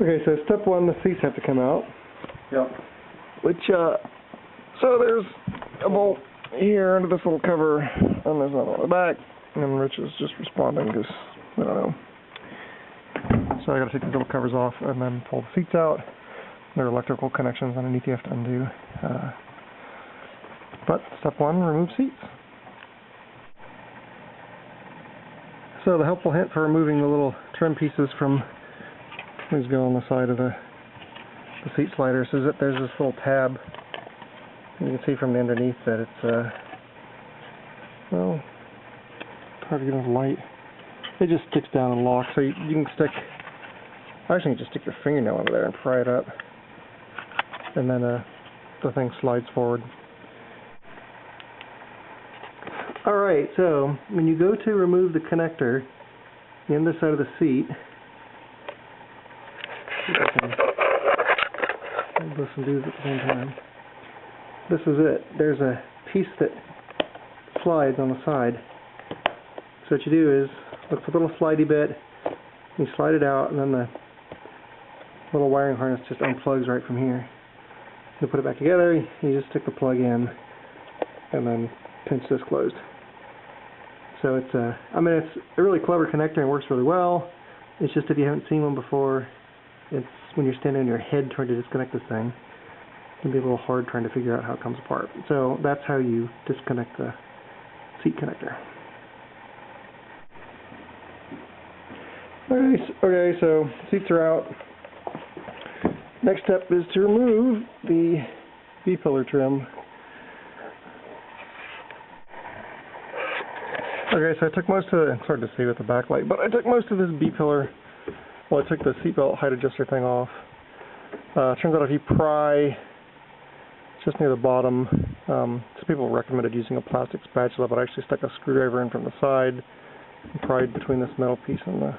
Okay, so step one, the seats have to come out. Yep. Which, so there's a bolt here under this little cover, and there's another on the back, and Rich is just responding because, I don't know. So I gotta take these little covers off and then pull the seats out. There are electrical connections underneath you have to undo. But step one, remove seats. So the helpful hint for removing the little trim pieces from these go on the side of the seat sliders is that there's this little tab. You can see from the underneath that it's well, it's hard to get enough light. It just sticks down and locks, so you can stick. Actually, you can just stick your fingernail under there and pry it up, and then the thing slides forward. Alright, so when you go to remove the connector, the underside of the seat, hold this and do it at the same time. This is it. There's a piece that slides on the side. So what you do is look for the little slidey bit, you slide it out, and then the little wiring harness just unplugs right from here. You put it back together, you just stick the plug in, and then pinch this closed. So it's it's a really clever connector and works really well. It's just if you haven't seen one before, it's when you're standing on your head trying to disconnect this thing, it can be a little hard trying to figure out how it comes apart. So that's how you disconnect the seat connector. Okay, so seats are out. Next step is to remove the B-pillar trim. Okay, so I took most of the, it's hard to see with the backlight, but I took most of this B-pillar, well, I took the seatbelt height adjuster thing off. Turns out if you pry just near the bottom, some people recommended using a plastic spatula, but I actually stuck a screwdriver in from the side and pried between this metal piece and the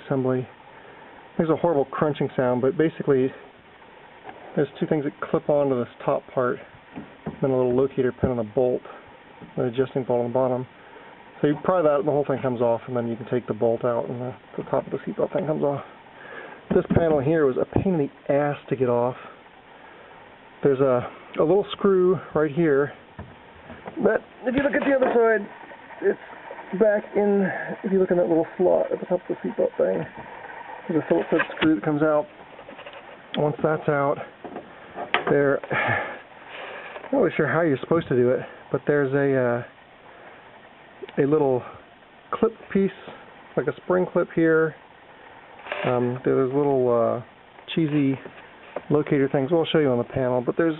assembly. It makes a horrible crunching sound, but basically there's two things that clip onto this top part, then a little locator pin and a bolt, an adjusting bolt on the bottom. So you pry that and the whole thing comes off, and then you can take the bolt out and the top of the seatbelt thing comes off. This panel here was a pain in the ass to get off. There's a little screw right here, but if you look at the other side, it's back in, if you look in that little slot at the top of the seatbelt thing, there's a Phillips head screw that comes out. Once that's out, I'm not really sure how you're supposed to do it, but there's a little clip piece, like a spring clip here. There's little cheesy locator things. Well, I'll show you on the panel, but there's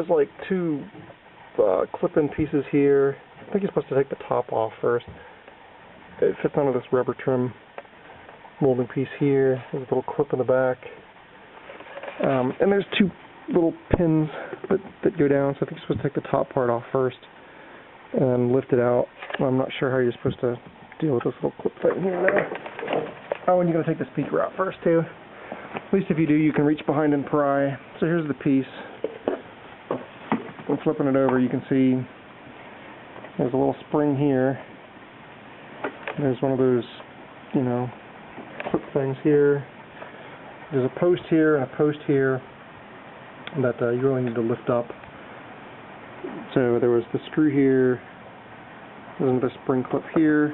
like two clip-in pieces here. I think you're supposed to take the top off first. It fits onto this rubber trim molding piece here. There's a little clip in the back. And there's two little pins that go down, so I think you're supposed to take the top part off first and then lift it out. Well, I'm not sure how you're supposed to deal with this little clip thing here now. Oh, and you're going to take the speaker out first too. At least if you do, you can reach behind and pry. So here's the piece. I'm flipping it over, you can see there's a little spring here. There's one of those, clip things here. There's a post here and a post here that you really need to lift up. So there was the screw here, there's another spring clip here,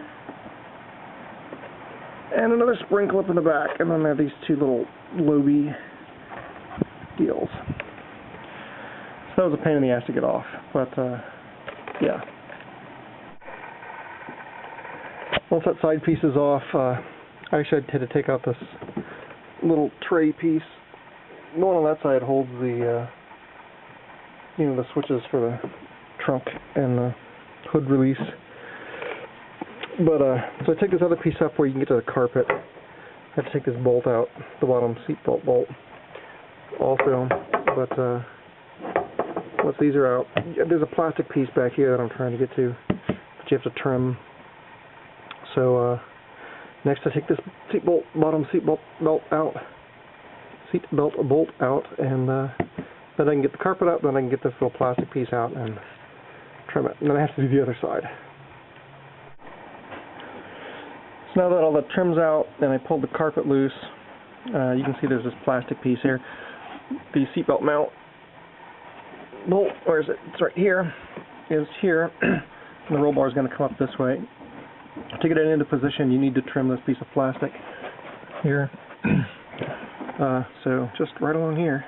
and another spring clip in the back, and then there are these two little loby deals. So that was a pain in the ass to get off, but yeah. Once that side piece is off, I actually had to take out this little tray piece. The one on that side holds the the switches for the trunk and the hood release. But so I take this other piece up where you can get to the carpet. I have to take this bolt out, the bottom seat belt bolt also. But once these are out, there's a plastic piece back here that I'm trying to get to, but you have to trim. So next I take this bottom seat belt bolt out, and then I can get the carpet out, then I can get this little plastic piece out and trim it. And then I have to do the other side. So now that all the trim's out and I pulled the carpet loose, You can see there's this plastic piece here. The seatbelt mount bolt, where is it? It's right here. Is here. And the roll bar is going to come up this way. To get it into position, you need to trim this piece of plastic here. So just right along here,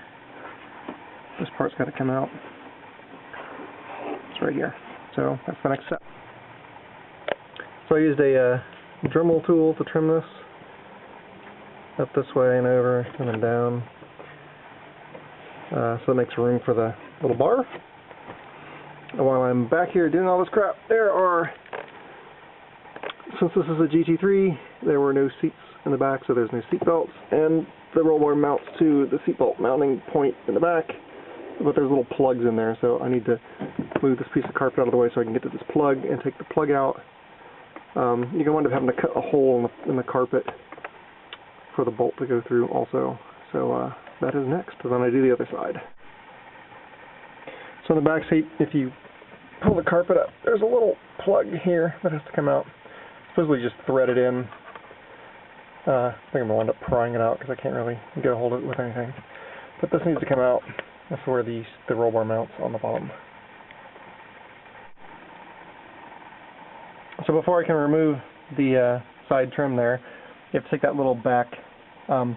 this part's got to come out. It's right here. So that's the next step. So I used a Dremel tool to trim this up this way and over and then down. So that makes room for the little bar. And while I'm back here doing all this crap, since this is a GT3, there were no seats in the back, so there's no seat belts, and the roll bar mounts to the seatbelt mounting point in the back, but there's little plugs in there, so I need to move this piece of carpet out of the way so I can get to this plug and take the plug out. You can wind up having to cut a hole in the carpet for the bolt to go through also. So that is next, and then I do the other side. So in the back seat, if you pull the carpet up, there's a little plug here that has to come out. Supposedly just thread it in. I think I'm going to wind up prying it out because I can't really get a hold of it with anything. But this needs to come out. That's where the roll bar mounts on the bottom. So before I can remove the side trim there, you have to take that little back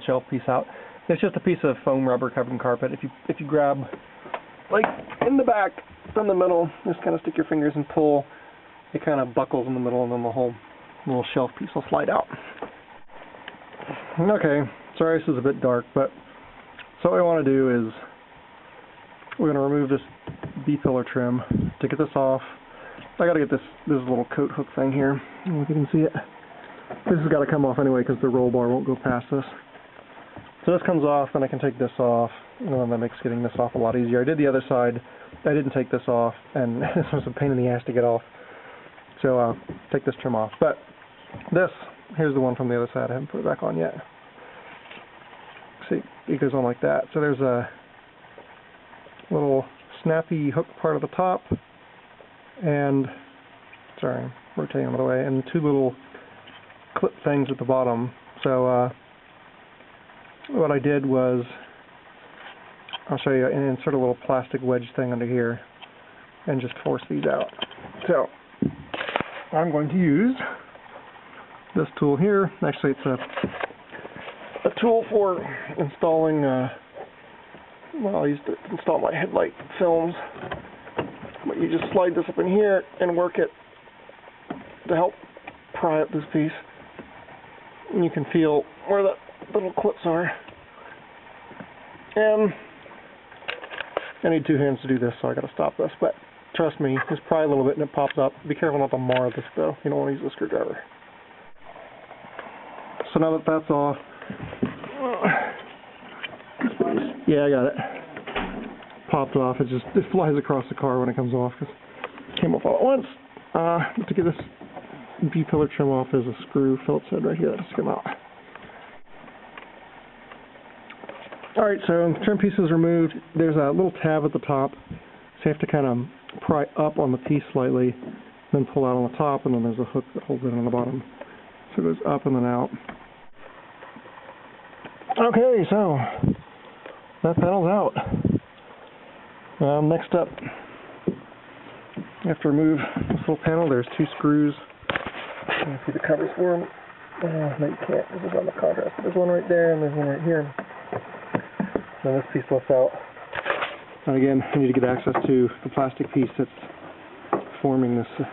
shelf piece out. It's just a piece of foam rubber covered in carpet. If you grab, like in the back, from the middle, just kind of stick your fingers and pull, it kind of buckles in the middle, and then the whole little shelf piece will slide out. Okay, sorry this is a bit dark, but so what I want to do is we're going to remove this B-pillar trim. To get this off, I got to get this little coat hook thing here. I don't know if you can see it. This has got to come off anyway because the roll bar won't go past this. So this comes off, then I can take this off, and then that makes getting this off a lot easier. I did the other side. I didn't take this off, and this was a pain in the ass to get off. So take this trim off. But this, here's the one from the other side. I haven't put it back on yet. See, it goes on like that. So there's a little snappy hook part of the top, and, sorry, I'm rotating out of the way, and two little clip things at the bottom. So what I did was, I'll show you, and insert a little plastic wedge thing under here and just force these out. So I'm going to use this tool here. Actually, it's a tool for installing, well, I used to install my headlight films. But you just slide this up in here and work it to help pry up this piece. And you can feel where the little clips are. And I need two hands to do this, so I got to stop this. But trust me, just pry a little bit and it pops up. Be careful not to mar this though. You don't want to use a screwdriver. So now that that's off, yeah, I got it. Popped off. It flies across the car when it comes off. It came off all at once. To get this B-pillar trim off, there's a screw Phillips head right here that has to come out. Alright, so trim piece is removed. There's a little tab at the top, so you have to kind of pry up on the piece slightly, then pull out on the top, and then there's a hook that holds it on the bottom. So it goes up and then out. Okay, so that panel's out. Next up, you have to remove this little panel. There's two screws. You can see the covers for them. No, you can't. This is on the contrast. There's one right there, and there's one right here. Then this piece lifts out. And again, I need to get access to the plastic piece that's forming this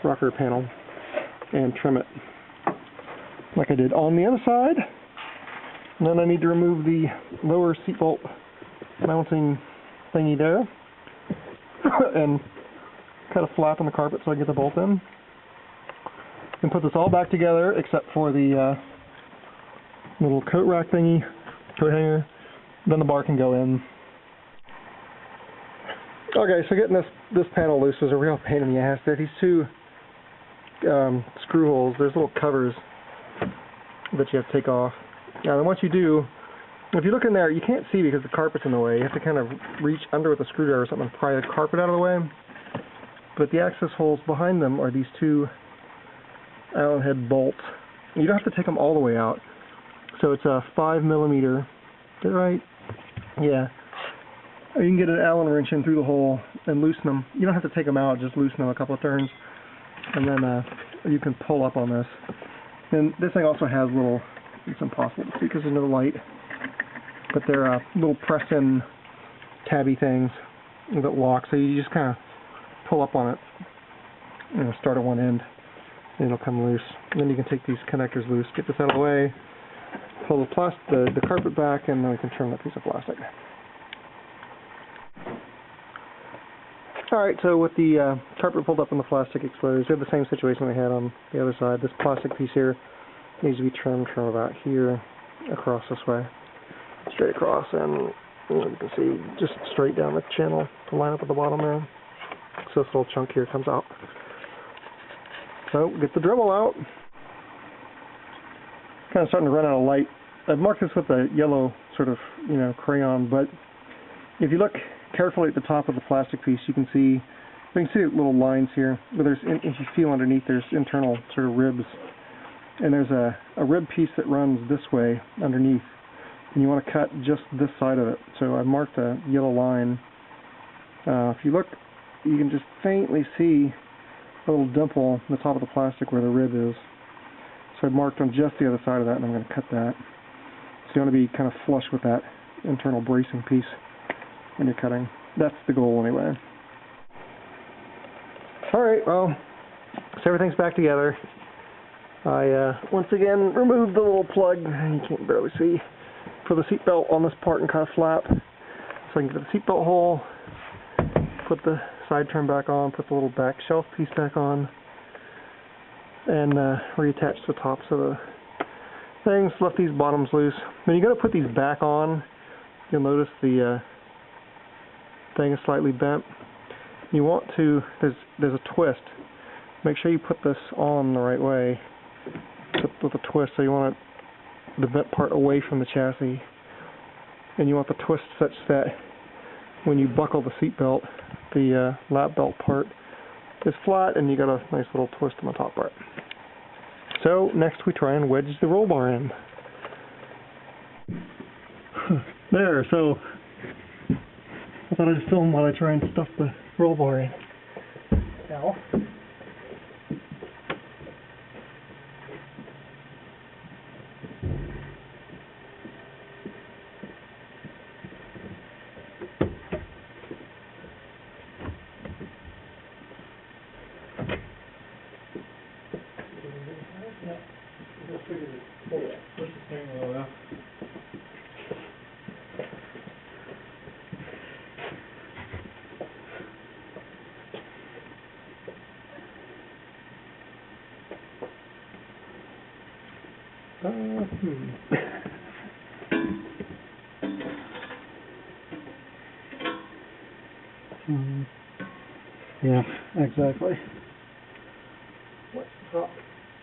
rocker panel and trim it like I did on the other side. And then I need to remove the lower seat bolt mounting thingy there and cut a flap in the carpet so I can get the bolt in. And put this all back together except for the little coat rack thingy, coat hanger. Then the bar can go in. Okay, so getting this panel loose was a real pain in the ass. There are these two screw holes. There's little covers that you have to take off. Now, then once you do, if you look in there, you can't see because the carpet's in the way. You have to kind of reach under with a screwdriver or something and pry the carpet out of the way. But the access holes behind them are these two Allen head bolts. You don't have to take them all the way out. So it's a 5mm. Is that right? Yeah. You can get an Allen wrench in through the hole and loosen them. You don't have to take them out, just loosen them a couple of turns. And then you can pull up on this. And this thing also has little, it's impossible to see because there's no light, but they're little press-in tabby things that lock. So you just kind of pull up on it, you know, start at one end, and it'll come loose. And then you can take these connectors loose, get this out of the way, pull the carpet back, and then we can trim that piece of plastic. Alright, so with the carpet pulled up and the plastic exposed, we have the same situation we had on the other side. This plastic piece here needs to be trimmed from about here across this way, straight across, and you can see just straight down the channel to line up at the bottom there. So this little chunk here comes out. So get the Dremel out. Kind of starting to run out of light. I've marked this with a yellow sort of, you know, crayon, but if you look carefully at the top of the plastic piece, you can see little lines here. But if you feel underneath, there's internal sort of ribs, and there's a rib piece that runs this way underneath, and you want to cut just this side of it. So I marked a yellow line. If you look, you can just faintly see a little dimple in the top of the plastic where the rib is. So I marked on just the other side of that, and I'm going to cut that. So you want to be kind of flush with that internal bracing piece when you're cutting. That's the goal anyway. Alright, well, so everything's back together. I once again removed the little plug, you can't barely see, for the seatbelt on this part and kind of flap. So I can get the seatbelt hole, put the side trim back on, put the little back shelf piece back on, and reattach the tops of the things, left these bottoms loose. When you go to put these back on, you'll notice the thing is slightly bent. You want to, there's a twist. Make sure you put this on the right way with a twist. So you want the bent part away from the chassis, and you want the twist such that when you buckle the seat belt, the lap belt part is flat, and you got a nice little twist on the top part. So next we try and wedge the roll bar in. There, so I thought I'd film while I try and stuff the roll bar in. Now, yeah, exactly. What's the top?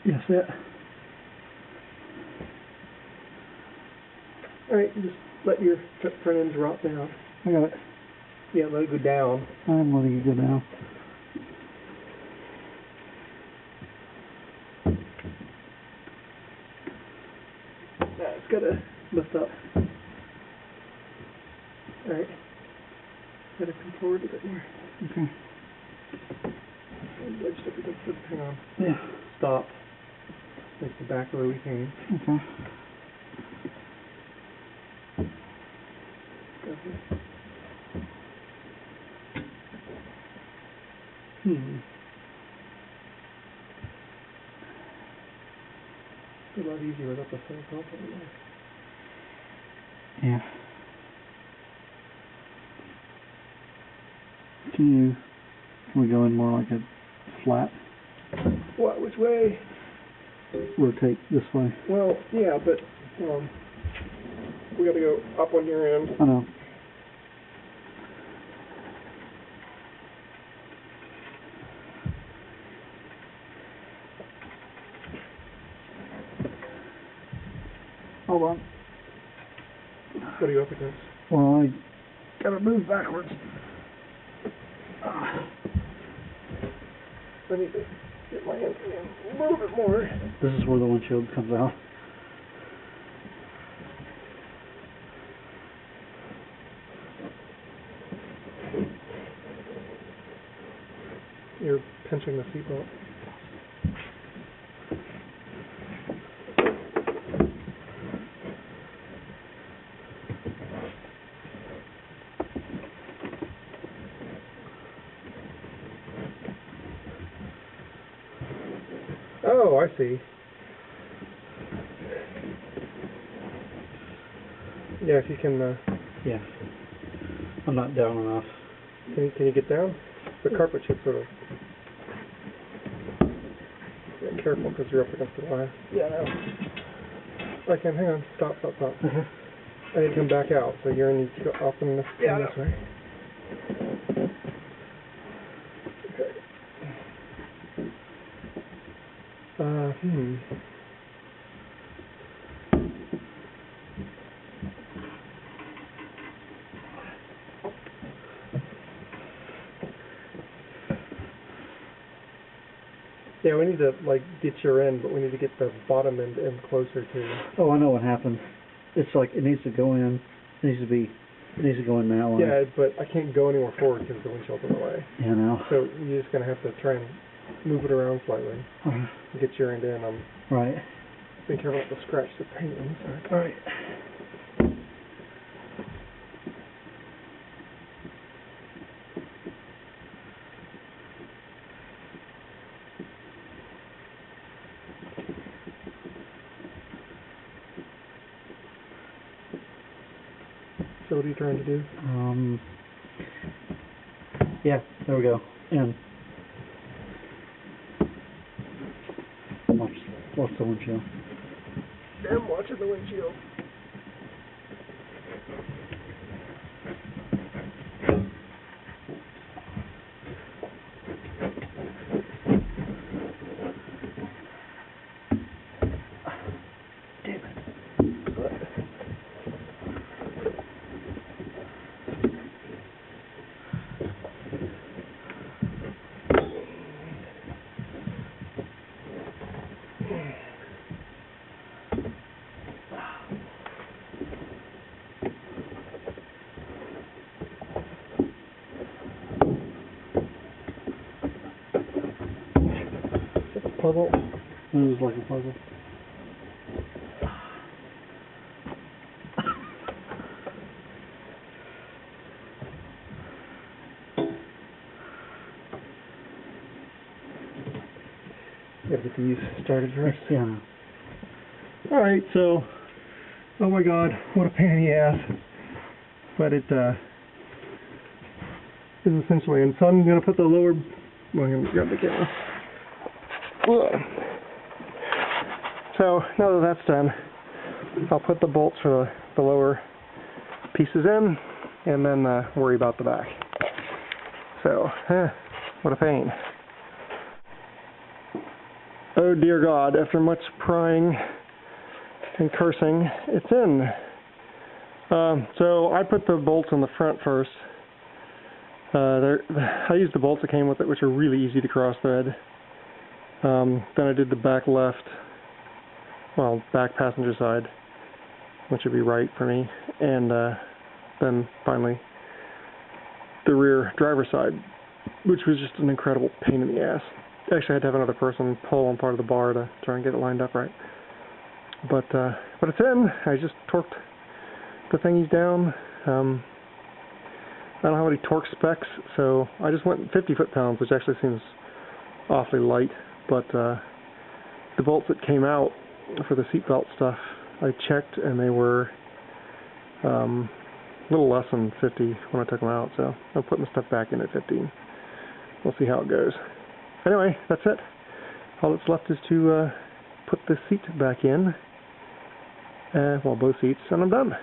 Yes, it. Alright, just let your front end drop down. I got it. Yeah, let it go down. I'm letting it go down. It's got to lift up. Alright. Got to come forward a bit more. Okay. Hang on. Yeah. Stop. Make the back the way we came. Okay. It's a lot easier without the full top on there. Yeah. Can we go in more like a flat? What? Which way? Rotate this way. Well, yeah, but we got to go up on your end. I know. Hold on. What are you up against? Well, I gotta move backwards. I need to get my hand in a little bit more. This is where the windshield comes out. you're pinching the seatbelt. Oh, I see. Yeah, if you can. Yeah. I'm not down enough. Can you get down? The carpet should sort of. Yeah, careful because you're up against the wire. Yeah, no. I can. Hang on. Stop. I need to come back out, so you're going to go up and this way. Okay. Yeah, we need to get your end, but we need to get the bottom end closer to. Oh, I know what happened. It's like it needs to go in. It needs to go in that way. Yeah, but I can't go anywhere forward because the windshield's in the way. Yeah, I know. So you're just gonna have to try and move it around slightly. And get your end in. Right. Be careful not to scratch the paint inside. All right. So what are you trying to do? Yeah, there we go. And watch the windshield. I'm watching the windshield. Puzzle. It was like a puzzle. Gotta get these started first. Yeah. Alright, so, oh my god, what a pain in the ass. But it is essentially in. So I'm going to put the lower, well, I'm going to grab the camera. So now that that's done, I'll put the bolts for the lower pieces in and then worry about the back. So, what a pain. Oh dear God, after much prying and cursing, it's in. So I put the bolts on the front first. I used the bolts that came with it, which are really easy to cross thread. Then I did the back left, well, back passenger side, which would be right for me, and then finally the rear driver's side, which was just an incredible pain in the ass. Actually, I had to have another person pull on part of the bar to try and get it lined up right. But it's in. I just torqued the thingies down. I don't have any torque specs, so I just went 50 foot-pounds, which actually seems awfully light. But the bolts that came out for the seatbelt stuff, I checked, and they were a little less than 50 when I took them out. So I'm putting the stuff back in at 15. We'll see how it goes. Anyway, that's it. All that's left is to put the seat back in. Well, both seats, and I'm done.